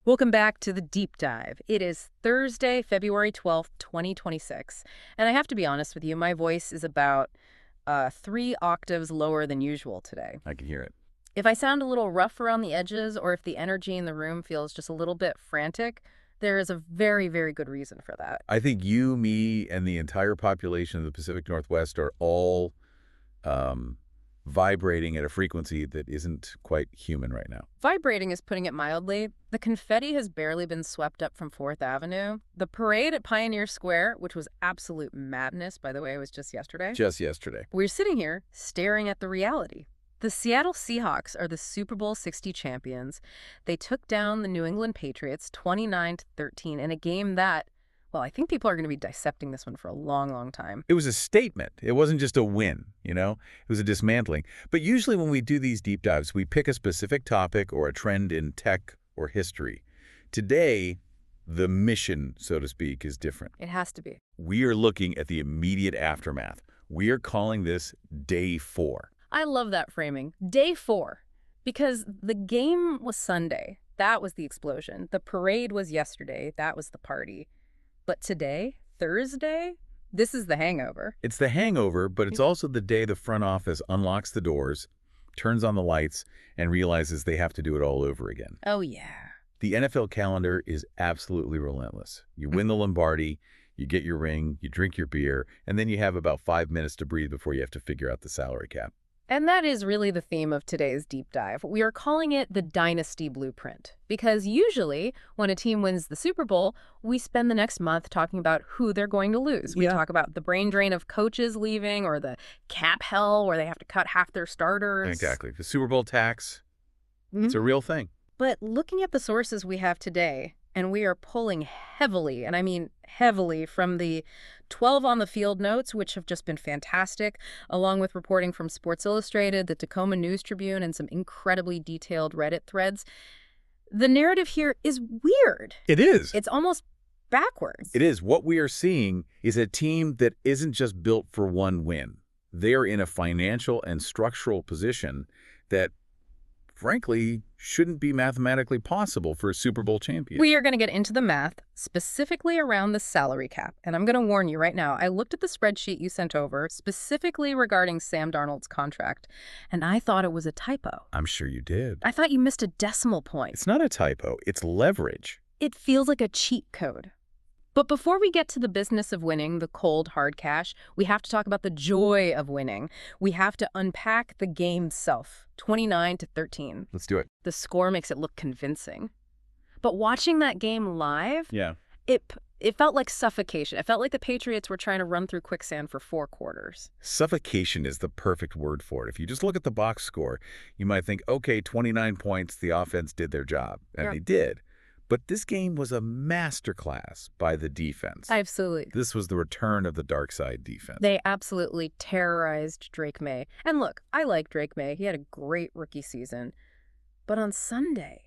Welcome back to the Deep Dive. It is Thursday, February 12th, 2026. And I have to be honest with you, my voice is about 3 octaves lower than usual today. I can hear it. If I sound a little rough around the edges or if the energy in the room feels just a little bit frantic, there is a very, very good reason for that. I think you, me, and the entire population of the Pacific Northwest are all vibrating at a frequency that isn't quite human right now. Vibrating is putting it mildly. The confetti has barely been swept up from 4th Avenue. The parade at Pioneer Square, which was absolute madness, by the way, it was just yesterday. Just yesterday. We're sitting here staring at the reality. The Seattle Seahawks are the Super Bowl 60 champions. They took down the New England Patriots 29-13 in a game that, well, I think people are going to be dissecting this one for a long, long time. It was a statement. It wasn't just a win, you know? It was a dismantling. But usually when we do these deep dives, we pick a specific topic or a trend in tech or history. Today, the mission, so to speak, is different. It has to be. We are looking at the immediate aftermath. We are calling this Day 4. I love that framing. Day 4. Because the game was Sunday. That was the explosion. The parade was yesterday. That was the party. But today, Thursday, this is the hangover. It's the hangover, but it's also the day the front office unlocks the doors, turns on the lights, and realizes they have to do it all over again. Oh, yeah. The NFL calendar is absolutely relentless. You win the Lombardi, you get your ring, you drink your beer, and then you have about 5 minutes to breathe before you have to figure out the salary cap. And that is really the theme of today's deep dive. We are calling it the Dynasty Blueprint. Because usually, when a team wins the Super Bowl, we spend the next month talking about who they're going to lose. We talk about the brain drain of coaches leaving or the cap hell where they have to cut half their starters. Exactly. The Super Bowl tax, it's a real thing. But looking at the sources we have today, and we are pulling heavily, and I mean heavily, from the 12 on the field notes, which have just been fantastic, along with reporting from Sports Illustrated, the Tacoma News Tribune, and some incredibly detailed Reddit threads. The narrative here is weird. It is. It's almost backwards. It is. What we are seeing is a team that isn't just built for one win. They are in a financial and structural position that, frankly, shouldn't be mathematically possible for a Super Bowl champion. We are going to get into the math, specifically around the salary cap. And I'm going to warn you right now, I looked at the spreadsheet you sent over, specifically regarding Sam Darnold's contract, and I thought it was a typo. I'm sure you did. I thought you missed a decimal point. It's not a typo. It's leverage. It feels like a cheat code. But before we get to the business of winning, the cold, hard cash, we have to talk about the joy of winning. We have to unpack the game itself, 29-13. Let's do it. The score makes it look convincing. But watching that game live, it felt like suffocation. It felt like the Patriots were trying to run through quicksand for 4 quarters. Suffocation is the perfect word for it. If you just look at the box score, you might think, okay, 29 points, the offense did their job. And they did. But this game was a masterclass by the defense. Absolutely. This was the return of the dark side defense. They absolutely terrorized Drake May. And look, I like Drake May. He had a great rookie season. But on Sunday,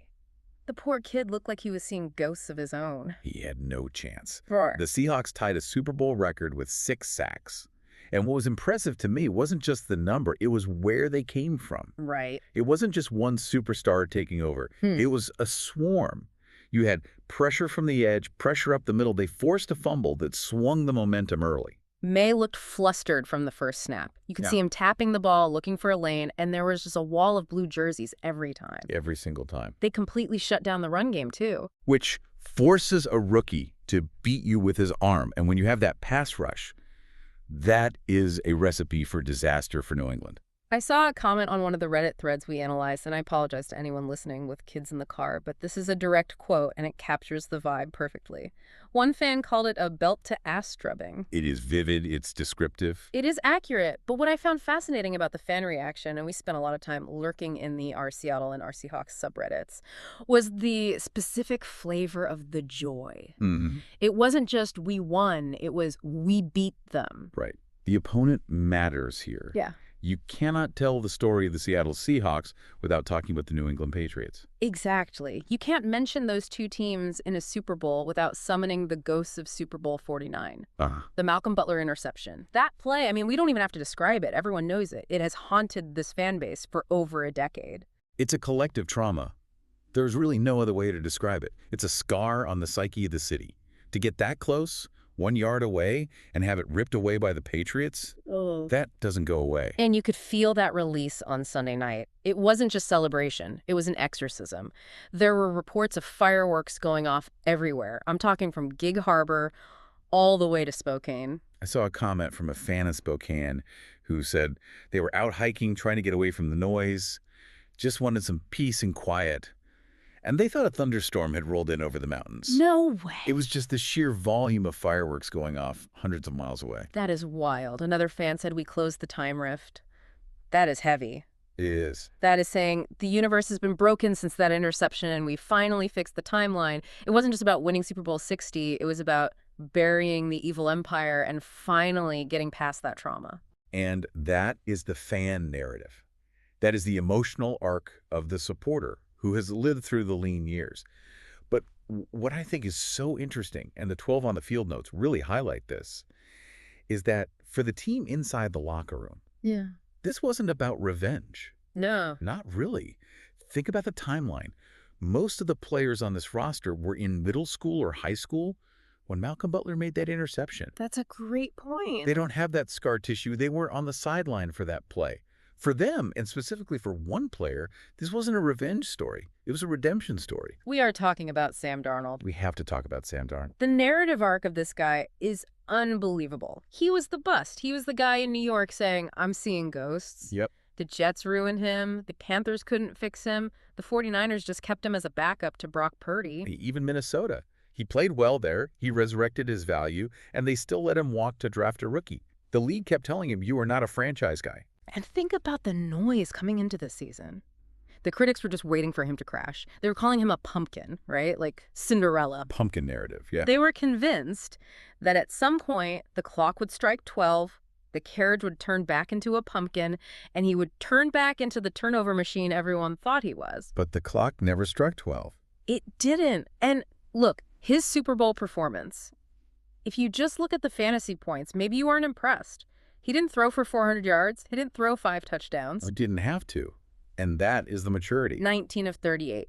the poor kid looked like he was seeing ghosts of his own. He had no chance. Sure. The Seahawks tied a Super Bowl record with 6 sacks. And what was impressive to me wasn't just the number, it was where they came from. Right. It wasn't just one superstar taking over. It was a swarm. You had pressure from the edge, pressure up the middle. They forced a fumble that swung the momentum early. May looked flustered from the first snap. You could see him tapping the ball, looking for a lane, and there was just a wall of blue jerseys every time. Every single time. They completely shut down the run game, too. Which forces a rookie to beat you with his arm. And when you have that pass rush, that is a recipe for disaster for New England. I saw a comment on one of the Reddit threads we analyzed, and I apologize to anyone listening with kids in the car, but this is a direct quote, and it captures the vibe perfectly. One fan called it a belt-to-ass drubbing. It is vivid. It's descriptive. It is accurate, but what I found fascinating about the fan reaction, and we spent a lot of time lurking in the our Seattle and our Seahawks subreddits, was the specific flavor of the joy. It wasn't just we won, it was we beat them. Right. The opponent matters here. Yeah. You cannot tell the story of the Seattle Seahawks without talking about the New England Patriots. Exactly. You can't mention those two teams in a Super Bowl without summoning the ghosts of Super Bowl 49. The Malcolm Butler interception. That play, I mean, we don't even have to describe it. Everyone knows it. It has haunted this fan base for over a decade. It's a collective trauma. There's really no other way to describe it. It's a scar on the psyche of the city. To get that close, 1 yard away, and have it ripped away by the Patriots, that doesn't go away. And you could feel that release on Sunday night. It wasn't just celebration. It was an exorcism. There were reports of fireworks going off everywhere. I'm talking from Gig Harbor all the way to Spokane. I saw a comment from a fan in Spokane who said they were out hiking, trying to get away from the noise, just wanted some peace and quiet. And they thought a thunderstorm had rolled in over the mountains. No way. It was just the sheer volume of fireworks going off hundreds of miles away. That is wild. Another fan said we closed the time rift. That is heavy. It is. That is saying the universe has been broken since that interception and we finally fixed the timeline. It wasn't just about winning Super Bowl 60. It was about burying the evil empire and finally getting past that trauma. And that is the fan narrative. That is the emotional arc of the supporter who has lived through the lean years. But what I think is so interesting, and the 12 on the field notes really highlight this, is that for the team inside the locker room, this wasn't about revenge. No. Not really. Think about the timeline. Most of the players on this roster were in middle school or high school when Malcolm Butler made that interception. That's a great point. They don't have that scar tissue. They weren't on the sideline for that play. For them, and specifically for one player, this wasn't a revenge story. It was a redemption story. We are talking about Sam Darnold. We have to talk about Sam Darnold. The narrative arc of this guy is unbelievable. He was the bust. He was the guy in New York saying, I'm seeing ghosts. Yep. The Jets ruined him. The Panthers couldn't fix him. The 49ers just kept him as a backup to Brock Purdy. Even Minnesota. He played well there. He resurrected his value, and they still let him walk to draft a rookie. The league kept telling him, you are not a franchise guy. And think about the noise coming into this season. The critics were just waiting for him to crash. They were calling him a pumpkin, right? Like Cinderella. Pumpkin narrative, yeah. They were convinced that at some point the clock would strike 12, the carriage would turn back into a pumpkin, and he would turn back into the turnover machine everyone thought he was. But the clock never struck 12. It didn't. And look, his Super Bowl performance, if you just look at the fantasy points, maybe you aren't impressed. He didn't throw for 400 yards. He didn't throw 5 touchdowns. He didn't have to. And that is the maturity. 19 of 38,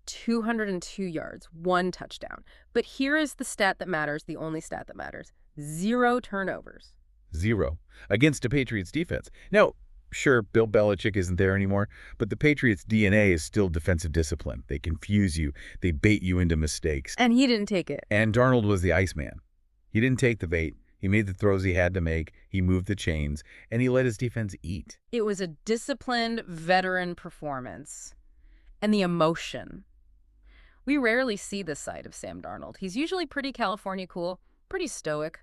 202 yards, 1 touchdown. But here is the stat that matters, the only stat that matters. 0 turnovers. 0. Against a Patriots defense. Now, sure, Bill Belichick isn't there anymore, but the Patriots' DNA is still defensive discipline. They confuse you. They bait you into mistakes. And he didn't take it. And Darnold was the Iceman. He didn't take the bait. He made the throws he had to make, he moved the chains, and he let his defense eat. It was a disciplined veteran performance. And the emotion. We rarely see this side of Sam Darnold. He's usually pretty California cool, pretty stoic.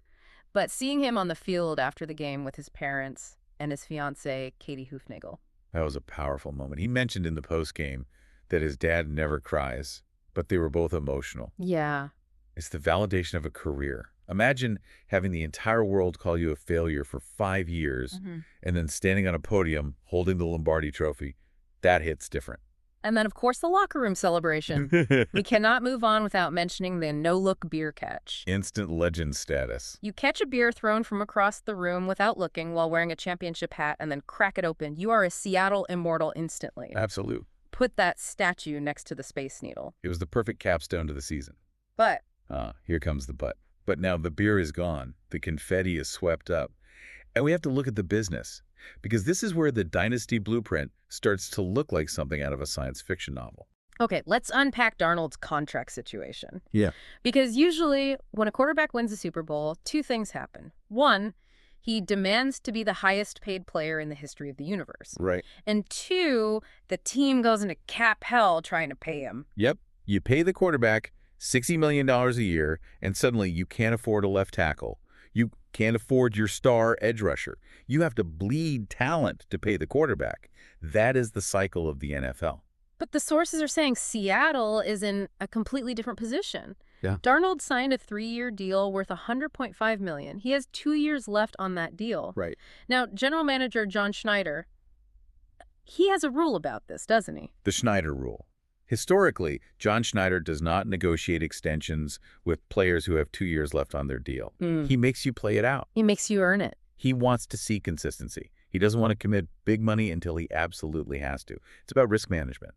But seeing him on the field after the game with his parents and his fiancée, Katie Hufnagel. That was a powerful moment. He mentioned in the postgame that his dad never cries, but they were both emotional. Yeah. It's the validation of a career. Imagine having the entire world call you a failure for 5 years and then standing on a podium holding the Lombardi trophy. That hits different. And then, of course, the locker room celebration. We cannot move on without mentioning the no-look beer catch. Instant legend status. You catch a beer thrown from across the room without looking while wearing a championship hat and then crack it open. You are a Seattle immortal instantly. Absolute. Put that statue next to the Space Needle. It was the perfect capstone to the season. But here comes the but. But now the beer is gone. The confetti is swept up. And we have to look at the business, because this is where the Dynasty Blueprint starts to look like something out of a science fiction novel. Okay, let's unpack Darnold's contract situation. Yeah. Because usually when a quarterback wins a Super Bowl, 2 things happen. 1, he demands to be the highest paid player in the history of the universe. Right. And 2, the team goes into cap hell trying to pay him. Yep. You pay the quarterback $60 million a year, and suddenly you can't afford a left tackle. You can't afford your star edge rusher. You have to bleed talent to pay the quarterback. That is the cycle of the NFL. But the sources are saying Seattle is in a completely different position. Yeah. Darnold signed a 3-year deal worth $100.5 million. He has 2 years left on that deal. Right. Now, general manager John Schneider, he has a rule about this, doesn't he? The Schneider rule. Historically, John Schneider does not negotiate extensions with players who have 2 years left on their deal. He makes you play it out. He makes you earn it. He wants to see consistency. He doesn't want to commit big money until he absolutely has to. It's about risk management.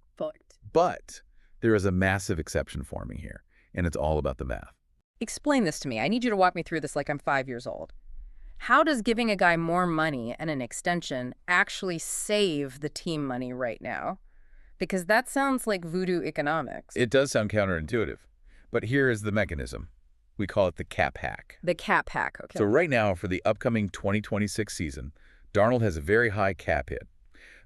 But There is a massive exception forming here, and it's all about the math. Explain this to me. I need you to walk me through this like I'm 5 years old. How does giving a guy more money and an extension actually save the team money right now? Because that sounds like voodoo economics. It does sound counterintuitive, but here is the mechanism. We call it the cap hack. The cap hack, okay. So right now, for the upcoming 2026 season, Darnold has a very high cap hit.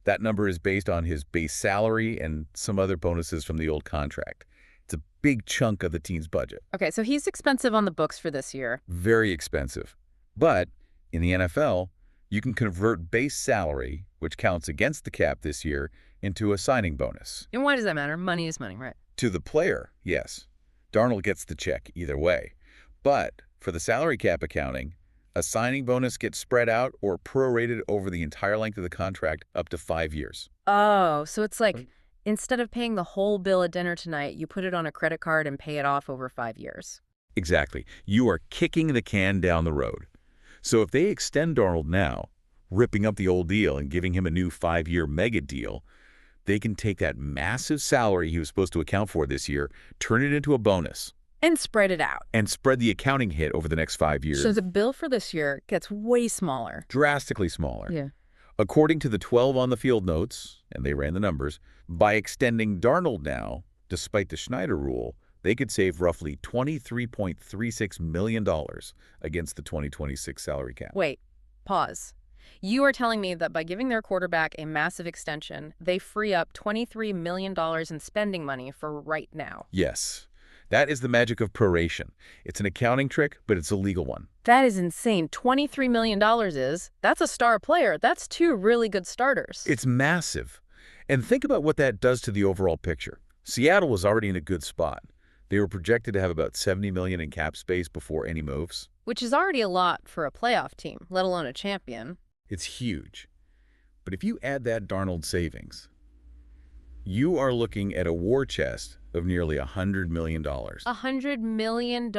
That number is based on his base salary and some other bonuses from the old contract. It's a big chunk of the team's budget. Okay, so he's expensive on the books for this year. Very expensive. But in the NFL, you can convert base salary, which counts against the cap this year, into a signing bonus. And why does that matter? Money is money, right? To the player, yes. Darnold gets the check either way. But for the salary cap accounting, a signing bonus gets spread out or prorated over the entire length of the contract up to 5 years. Oh, so it's like instead of paying the whole bill at dinner tonight, you put it on a credit card and pay it off over 5 years. Exactly. You are kicking the can down the road. So if they extend Darnold now, ripping up the old deal and giving him a new 5-year mega deal, they can take that massive salary he was supposed to account for this year, turn it into a bonus. And spread it out. And spread the accounting hit over the next 5 years. So the bill for this year gets way smaller. Drastically smaller. Yeah. According to the 12 on the field notes, and they ran the numbers, by extending Darnold now, despite the Schneider rule, they could save roughly $23.36 million against the 2026 salary cap. Wait, pause. You are telling me that by giving their quarterback a massive extension, they free up $23 million in spending money for right now. Yes. That is the magic of proration. It's an accounting trick, but it's a legal one. That is insane. $23 million that's a star player. That's 2 really good starters. It's massive. And think about what that does to the overall picture. Seattle was already in a good spot. They were projected to have about $70 million in cap space before any moves. Which is already a lot for a playoff team, let alone a champion. It's huge. But if you add that Darnold savings, you are looking at a war chest of nearly $100 million. $100 million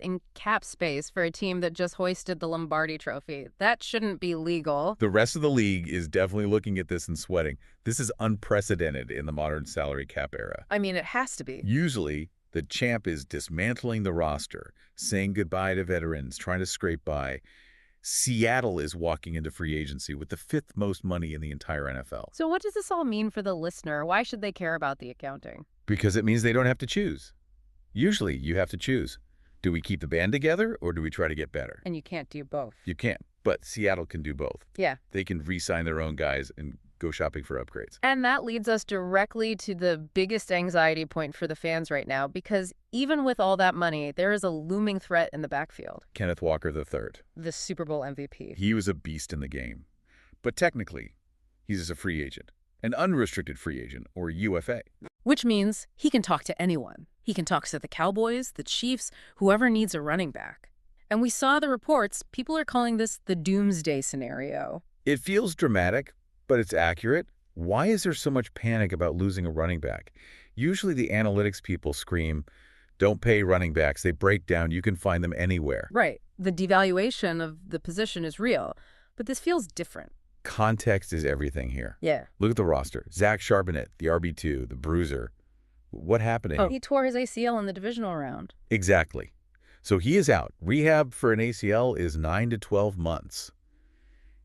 in cap space for a team that just hoisted the Lombardi trophy. That shouldn't be legal. The rest of the league is definitely looking at this and sweating. This is unprecedented in the modern salary cap era. I mean, it has to be. Usually, the champ is dismantling the roster, saying goodbye to veterans, trying to scrape by. Seattle is walking into free agency with the 5th most money in the entire NFL. So what does this all mean for the listener? Why should they care about the accounting? Because it means they don't have to choose. Usually, you have to choose. Do we keep the band together or do we try to get better? And you can't do both. You can't, but Seattle can do both. Yeah. They can re-sign their own guys and go shopping for upgrades. And that leads us directly to the biggest anxiety point for the fans right now, because even with all that money, there is a looming threat in the backfield. Kenneth Walker III. The Super Bowl MVP. He was a beast in the game. But technically, he's a free agent, an unrestricted free agent, or UFA. Which means he can talk to anyone. He can talk to the Cowboys, the Chiefs, whoever needs a running back. And we saw the reports. People are calling this the doomsday scenario. It feels dramatic, but it's accurate. Why is there so much panic about losing a running back? Usually the analytics people scream, don't pay running backs. They break down. You can find them anywhere. Right. The devaluation of the position is real. But this feels different. Context is everything here. Yeah. Look at the roster. Zach Charbonnet, the RB2, the bruiser. What happened to him? He tore his ACL in the divisional round. Exactly. So he is out. Rehab for an ACL is 9 to 12 months.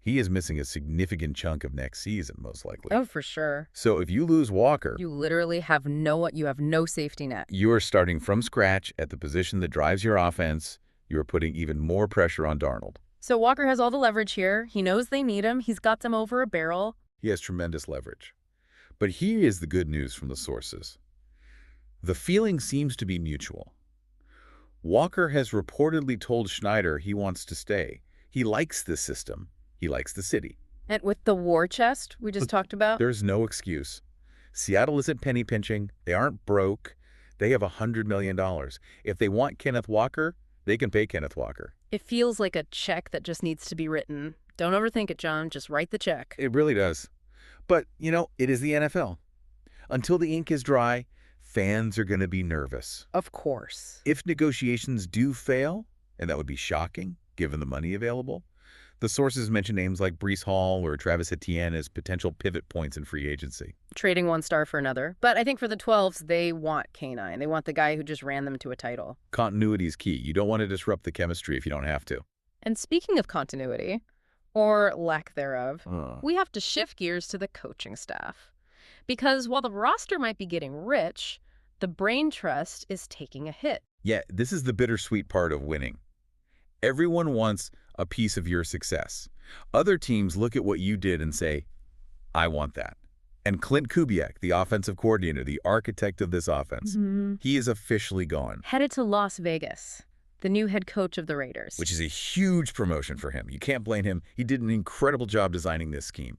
He is missing a significant chunk of next season, most likely. Oh, for sure. So if you lose Walker, You literally have no safety net. you are starting from scratch at the position that drives your offense. You are putting even more pressure on Darnold. So Walker has all the leverage here. He knows they need him. He's got them over a barrel. He has tremendous leverage. But here is the good news from the sources. The feeling seems to be mutual. Walker has reportedly told Schneider he wants to stay. He likes the system. He likes the city. And with the war chest we just talked about? There's no excuse. Seattle isn't penny pinching. They aren't broke. They have $100 million. If they want Kenneth Walker, they can pay Kenneth Walker. It feels like a check that just needs to be written. Don't overthink it, John. Just write the check. It really does. But, it is the NFL. Until the ink is dry, fans are going to be nervous. Of course. If negotiations do fail, and that would be shocking given the money available, The sources mention names like Breece Hall or Travis Etienne as potential pivot points in free agency. Trading one star for another. But I think for the 12s, they want K9. They want the guy who just ran them to a title. Continuity is key. You don't want to disrupt the chemistry if you don't have to. And speaking of continuity, or lack thereof, we have to shift gears to the coaching staff. Because while the roster might be getting rich, the brain trust is taking a hit. Yeah, this is the bittersweet part of winning. Everyone wants a piece of your success. Other teams look at what you did and say, I want that. And Clint Kubiak, the offensive coordinator, the architect of this offense, he is officially gone. Headed to Las Vegas, the new head coach of the Raiders. Which is a huge promotion for him. You can't blame him. He did an incredible job designing this scheme.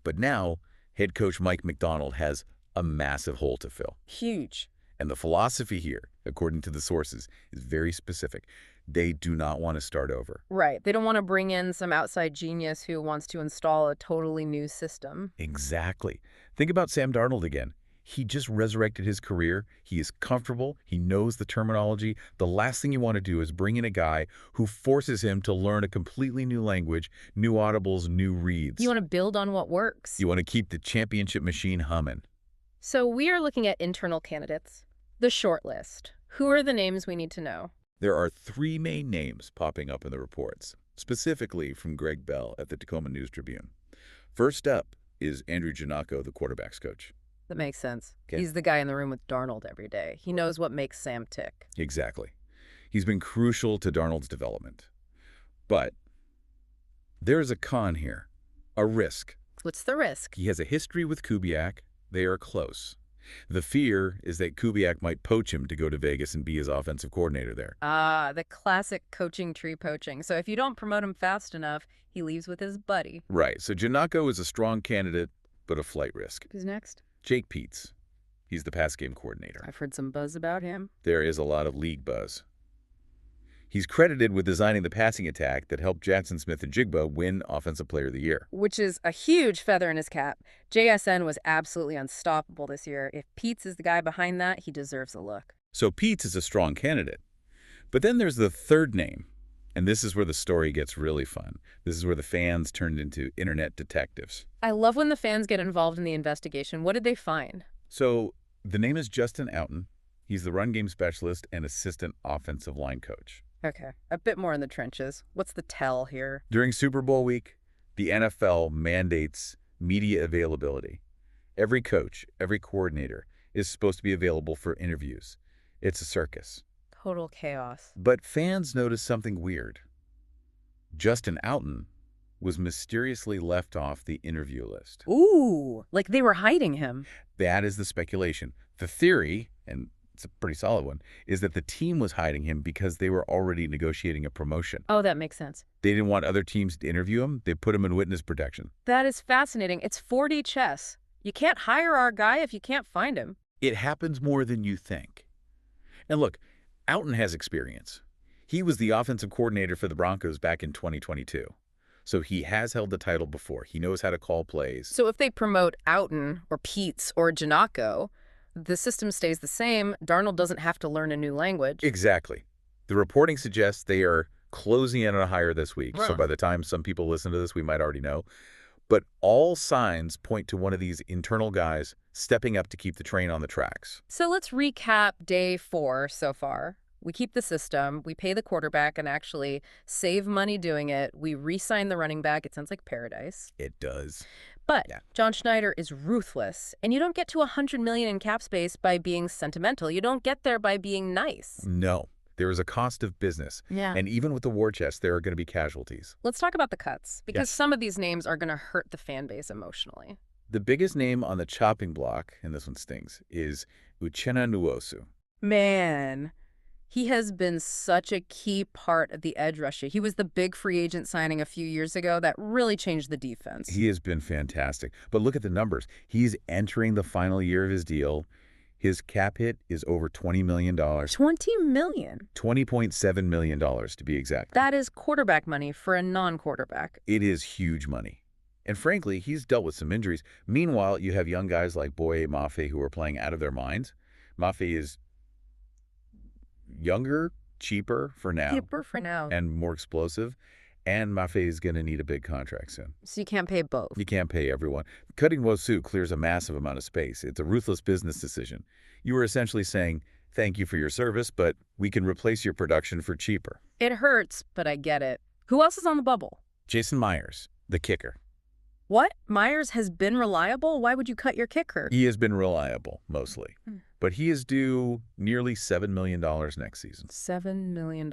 But now, head coach Mike Macdonald has a massive hole to fill. Huge. And the philosophy here, according to the sources, is very specific. They do not want to start over. Right. They don't want to bring in some outside genius who wants to install a totally new system. Exactly. Think about Sam Darnold again. He just resurrected his career. He is comfortable. He knows the terminology. The last thing you want to do is bring in a guy who forces him to learn a completely new language, new audibles, new reads. You want to build on what works. You want to keep the championship machine humming. So we are looking at internal candidates. The short list. Who are the names we need to know? There are 3 main names popping up in the reports, specifically from Greg Bell at the Tacoma News-Tribune. First up is Andrew Janocko, the quarterback's coach. That makes sense. Okay. He's the guy in the room with Darnold every day. He knows what makes Sam tick. Exactly. He's been crucial to Darnold's development. But there's a con here, a risk. What's the risk? He has a history with Kubiak. They are close. The fear is that Kubiak might poach him to go to Vegas and be his offensive coordinator there. Ah, the classic coaching tree poaching. So if you don't promote him fast enough, he leaves with his buddy. Right. So Janocko is a strong candidate, but a flight risk. Who's next? Jake Peets. He's the pass game coordinator. I've heard some buzz about him. There is a lot of league buzz. He's credited with designing the passing attack that helped Jackson Smith-Njigba win Offensive Player of the Year. Which is a huge feather in his cap. JSN was absolutely unstoppable this year. If Peets is the guy behind that, he deserves a look. So Peets is a strong candidate. But then there's the third name, and this is where the story gets really fun. This is where the fans turned into internet detectives. I love when the fans get involved in the investigation. What did they find? So the name is Justin Outten. He's the run game specialist and assistant offensive line coach. Okay, a bit more in the trenches. What's the tell here? During Super Bowl week, the NFL mandates media availability. Every coach, every coordinator is supposed to be available for interviews. It's a circus. Total chaos. But fans noticed something weird. Justin Outten was mysteriously left off the interview list. Ooh, like they were hiding him. That is the speculation. The theory, and it's a pretty solid one, is that the team was hiding him because they were already negotiating a promotion. Oh, that makes sense. They didn't want other teams to interview him. They put him in witness protection. That is fascinating. It's 4D chess. You can't hire our guy if you can't find him. It happens more than you think. And look, Outten has experience. He was the offensive coordinator for the Broncos back in 2022. So he has held the title before. He knows how to call plays. So if they promote Outten or Peets or Janocko, the system stays the same. Darnold doesn't have to learn a new language. Exactly. The reporting suggests they are closing in on a hire this week. Right. So by the time some people listen to this, we might already know. But all signs point to one of these internal guys stepping up to keep the train on the tracks. So let's recap day 4 so far. We keep the system, we pay the quarterback and actually save money doing it. We re-sign the running back. It sounds like paradise. It does. But Yeah. John Schneider is ruthless. And you don't get to $100 million in cap space by being sentimental. You don't get there by being nice. No. There is a cost of business. Yeah. And even with the war chest, there are going to be casualties. Let's talk about the cuts, because Yes. some of these names are going to hurt the fan base emotionally. The biggest name on the chopping block, and this one stings, is Uchenna Nwosu. Man, he has been such a key part of the edge rusher. He was the big free agent signing a few years ago that really changed the defense. He has been fantastic. But look at the numbers. He's entering the final year of his deal. His cap hit is over $20 million. $20 million. $20.7 million to be exact. That is quarterback money for a non-quarterback. It is huge money. And frankly, he's dealt with some injuries. Meanwhile, you have young guys like Boye Mafe who are playing out of their minds. Mafe is younger, cheaper for now, Keeper for now. and more explosive. And Mafe is going to need a big contract soon. So you can't pay both. You can't pay everyone. Cutting Nwosu clears a massive amount of space. It's a ruthless business decision. You are essentially saying, thank you for your service, but we can replace your production for cheaper. It hurts, but I get it. Who else is on the bubble? Jason Myers, the kicker. What? Myers has been reliable? Why would you cut your kicker? He has been reliable, mostly. But he is due nearly $7 million next season. $7 million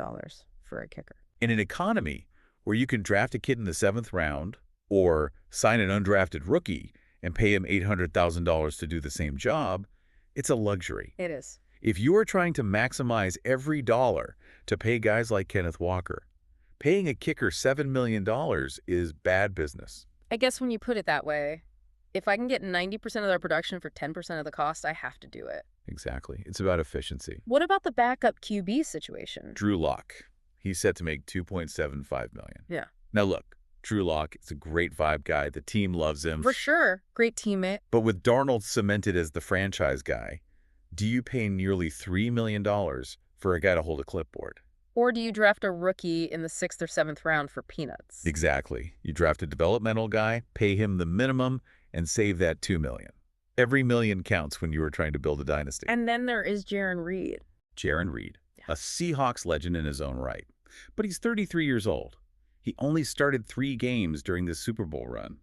for a kicker. In an economy where you can draft a kid in the 7th round or sign an undrafted rookie and pay him $800,000 to do the same job, it's a luxury. It is. If you are trying to maximize every dollar to pay guys like Kenneth Walker, paying a kicker $7 million is bad business. I guess when you put it that way, if I can get 90% of their production for 10% of the cost, I have to do it. Exactly. It's about efficiency. What about the backup QB situation? Drew Lock. He's set to make $2.75 million. Yeah. Now look, Drew Lock is a great vibe guy. The team loves him. For sure. Great teammate. But with Darnold cemented as the franchise guy, do you pay nearly $3 million for a guy to hold a clipboard? Or do you draft a rookie in the 6th or 7th round for peanuts? Exactly. You draft a developmental guy, pay him the minimum, and save that $2 million. Every million counts when you are trying to build a dynasty. And then there is Jarran Reed. Jarran Reed, a Seahawks legend in his own right. But he's 33 years old. He only started 3 games during this Super Bowl run.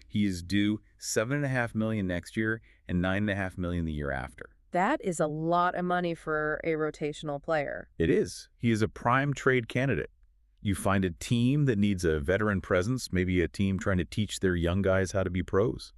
He is due $7.5 million next year and $9.5 million the year after. That is a lot of money for a rotational player. It is. He is a prime trade candidate. You find a team that needs a veteran presence, maybe a team trying to teach their young guys how to be pros.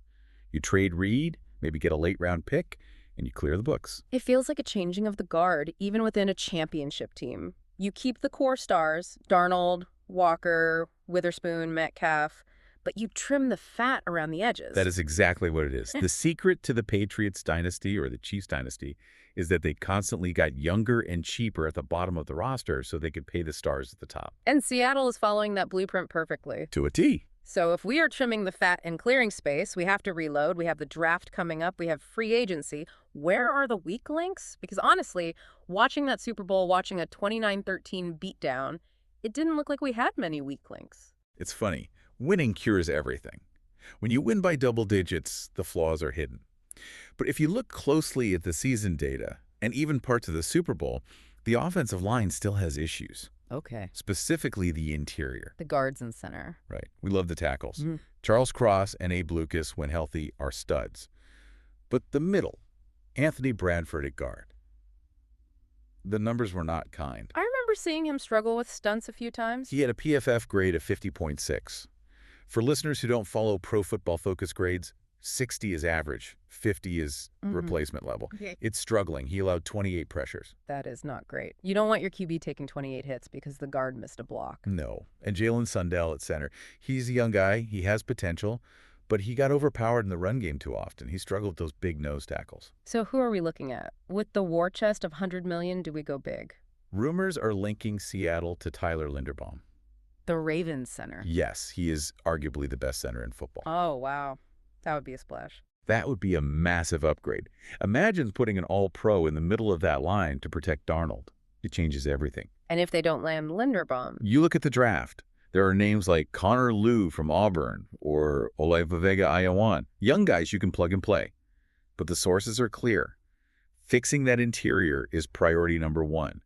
You trade Reed, maybe get a late-round pick, and you clear the books. It feels like a changing of the guard, even within a championship team. You keep the core stars, Darnold, Walker, Witherspoon, Metcalf, but you trim the fat around the edges. That is exactly what it is. The secret to the Patriots dynasty or the Chiefs dynasty is that they constantly got younger and cheaper at the bottom of the roster so they could pay the stars at the top. And Seattle is following that blueprint perfectly. To a T. So if we are trimming the fat and clearing space, we have to reload. We have the draft coming up. We have free agency. Where are the weak links? Because honestly, watching that Super Bowl, watching a 29-13 beatdown, it didn't look like we had many weak links. It's funny. Winning cures everything. When you win by double digits, the flaws are hidden. But if you look closely at the season data, and even parts of the Super Bowl, the offensive line still has issues. Okay. Specifically the interior. The guards and center. Right. We love the tackles. Mm-hmm. Charles Cross and Abe Lucas, when healthy, are studs. But the middle, Anthony Bradford at guard. The numbers were not kind. I remember seeing him struggle with stunts a few times. He had a PFF grade of 50.6. For listeners who don't follow Pro Football Focus grades, 60 is average, 50 is replacement level. Okay. It's struggling. He allowed 28 pressures. That is not great. You don't want your QB taking 28 hits because the guard missed a block. No. And Jalen Sundell at center. He's a young guy. He has potential, but he got overpowered in the run game too often. He struggled with those big nose tackles. So who are we looking at? With the war chest of $100 million, do we go big? Rumors are linking Seattle to Tyler Linderbaum. The Ravens center. Yes, he is arguably the best center in football. Oh, wow. That would be a splash. That would be a massive upgrade. Imagine putting an all-pro in the middle of that line to protect Darnold. It changes everything. And if they don't land Linderbaum? You look at the draft. There are names like Connor Lew from Auburn or Olivega Ayawan. Young guys you can plug and play. But the sources are clear. Fixing that interior is priority number 1.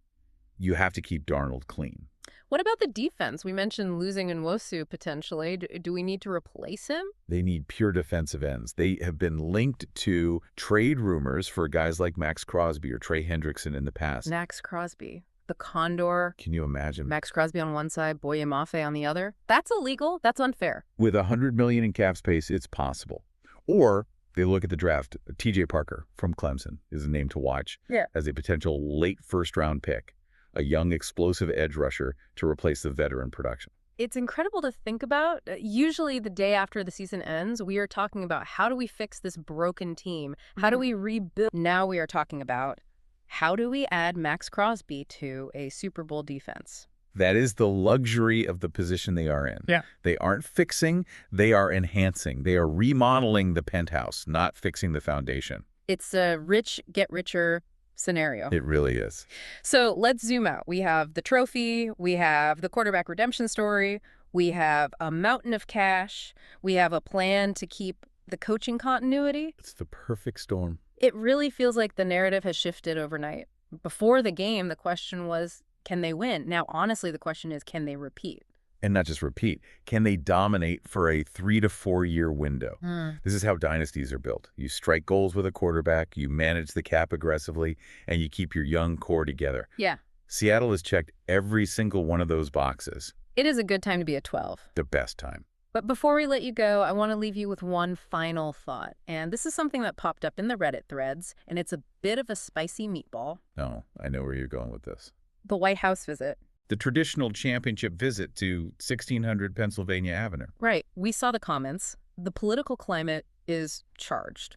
You have to keep Darnold clean. What about the defense? We mentioned losing Nwosu potentially. Do we need to replace him? They need pure defensive ends. They have been linked to trade rumors for guys like Max Crosby or Trey Hendrickson in the past. Max Crosby, the Condor. Can you imagine? Max Crosby on one side, Boye Mafe on the other. That's illegal. That's unfair. With $100 million in cap space, it's possible. Or they look at the draft. TJ Parker from Clemson is a name to watch as a potential late first-round pick. A young, explosive edge rusher to replace the veteran production. It's incredible to think about. Usually the day after the season ends, we are talking about how do we fix this broken team? How do we rebuild? Now we are talking about how do we add Max Crosby to a Super Bowl defense? That is the luxury of the position they are in. Yeah. They aren't fixing, they are enhancing. They are remodeling the penthouse, not fixing the foundation. It's a rich, get richer scenario. It really is. So let's zoom out. We have the trophy, we have the quarterback redemption story, we have a mountain of cash, we have a plan to keep the coaching continuity. It's the perfect storm. It really feels like the narrative has shifted overnight. Before the game, the question was, can they win? Now, honestly, the question is, can they repeat? And not just repeat, can they dominate for a 3 to 4 year window? This is how dynasties are built. You strike goals with a quarterback, you manage the cap aggressively, and you keep your young core together. Yeah. Seattle has checked every single one of those boxes. It is a good time to be a 12. The best time. But before we let you go, I want to leave you with one final thought. And this is something that popped up in the Reddit threads, and it's a bit of a spicy meatball. Oh, I know where you're going with this. The White House visit. The traditional championship visit to 1600 Pennsylvania Avenue. Right. We saw the comments. The political climate is charged.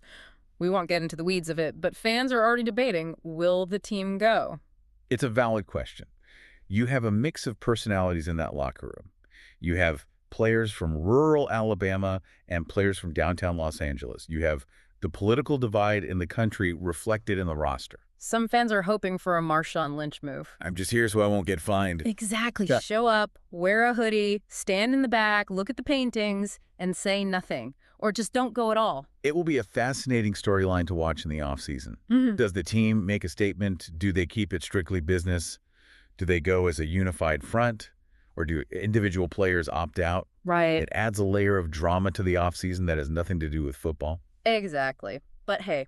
We won't get into the weeds of it, but fans are already debating, will the team go? It's a valid question. You have a mix of personalities in that locker room. You have players from rural Alabama and players from downtown Los Angeles. You have the political divide in the country reflected in the roster. Some fans are hoping for a Marshawn Lynch move. I'm just here so I won't get fined. Exactly. Yeah. Show up, wear a hoodie, stand in the back, look at the paintings, and say nothing. Or just don't go at all. It will be a fascinating storyline to watch in the offseason. Does the team make a statement? Do they keep it strictly business? Do they go as a unified front? Or do individual players opt out? Right. It adds a layer of drama to the offseason that has nothing to do with football. Exactly. But hey,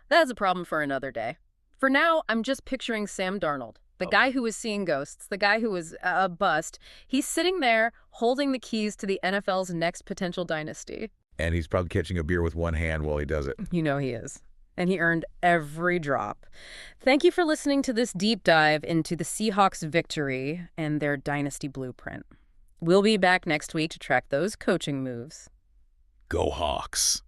that's a problem for another day. For now, I'm just picturing Sam Darnold, the guy who was seeing ghosts, the guy who was a bust. He's sitting there holding the keys to the NFL's next potential dynasty. And he's probably catching a beer with one hand while he does it. You know he is. And he earned every drop. Thank you for listening to this deep dive into the Seahawks' victory and their Dynasty Blueprint. We'll be back next week to track those coaching moves. Go Hawks!